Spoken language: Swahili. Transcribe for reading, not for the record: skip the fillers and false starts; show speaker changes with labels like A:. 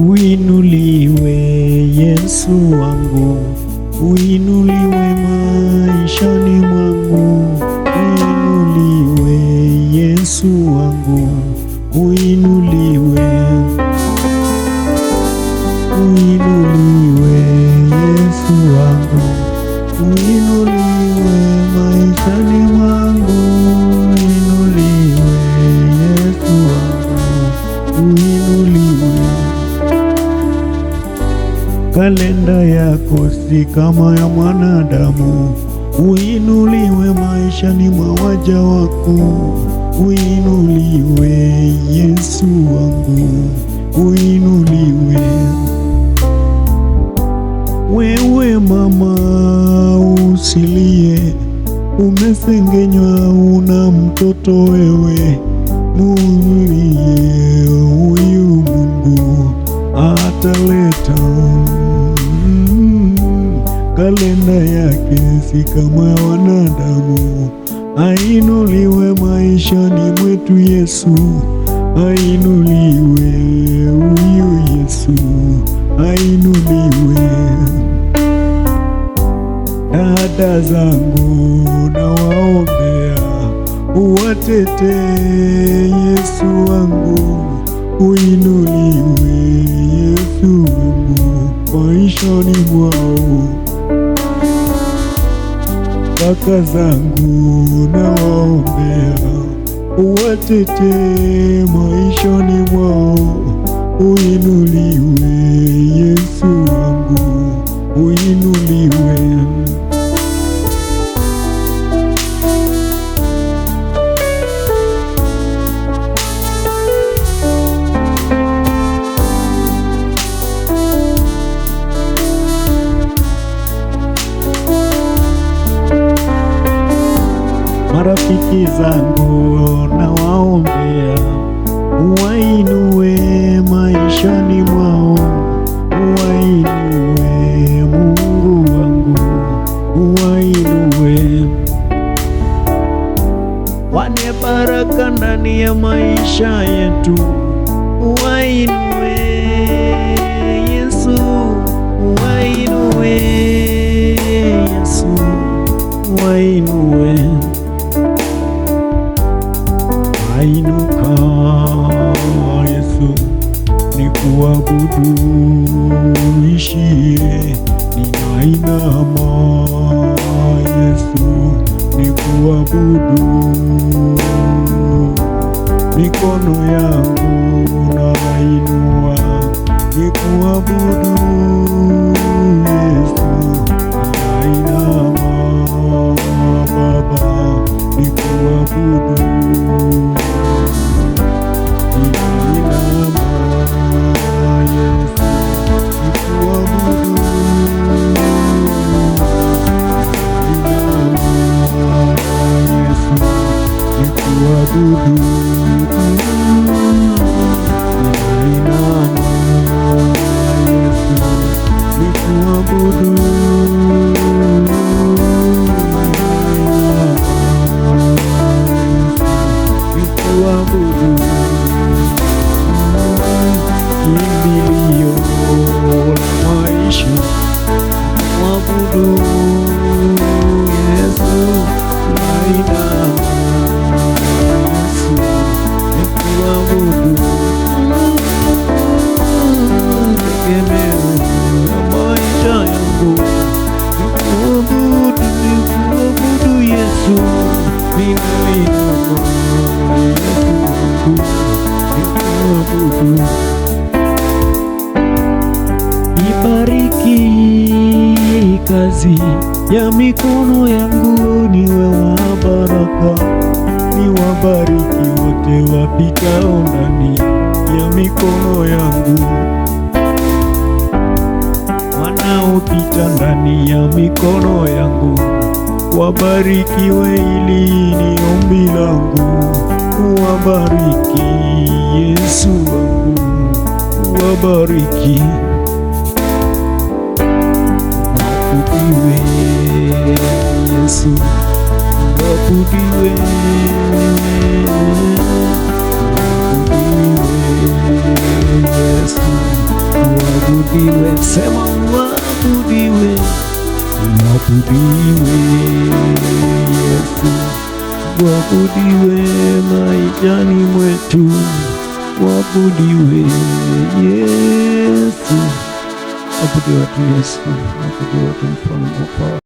A: Uinuliwe Yesu wangu, uinuliwe maishani mwangu. Uinuliwe Yesu wangu, uinuliwe. Uinuliwe Yesu wangu, uinuliwe maishani mwangu. Uinuliwe Yesu wangu, uinuliwe. Kalenda yako si kama ya mwanadamu, uinuliwe maishani mwa waja wako. Uinuliwe Yesu wangu, uinuliwe. Wewe mama usilie, umesengenywa una mtoto wewe. Muvumilie, huyu Mungu ataleta. Kalenda yake si kama ya wanadamu. Ainuliwe maishani mwetu Yesu, ainuliwe huyu Yesu, ainuliwe. Dada zangu nawaombea, uwatetee Yesu wangu, uinuliwe Yesu wangu maishani mwao. Kaka zangu nawaombea, uwatetee maishani mwao, uinuliwe Yesu wangu, uinuliwe. Marafiki zangu nawaombea, uwainue maishani mwao, uwainue Mungu wangu, uwainue. Wane baraka ndani ya maisha yetu, uwainue Yesu, uwainue Yesu, uwainue. Inuka Yesu, nikuabudu ishie. Ninainama Yesu, nikuabudu. Mikono yangu nainua, nikuabudu Yesu. Ninainama Baba, nikuabudu. Kimbilio la maisha, mwabudu Yesu. Nainama Yesu, nikuabudu. Tegemeo la maisha yangu, nikuabudu, nikuabudu Yesu. Ninainama Yesu wangu, nikuabudu. Ibariki kazi ya mikono yangu, niwe wa baraka. Niwabariki wote wapitao ndani ya mikono yangu, wanaopita ndani ya mikono yangu. Wabarikiwe, hili ni ombi langu. Wabariki Yesu wangu, wabariki. Wabudiwe Yesu, wabudiwe, wabudiwe Yesu. Uabudiwe, sema uabudiwe, uabudiwe Yesu, uabudiwe maishani mwetu, uabudiwe Yesu. Abudiwe tu Yesu, abudiwe tu mfalme wa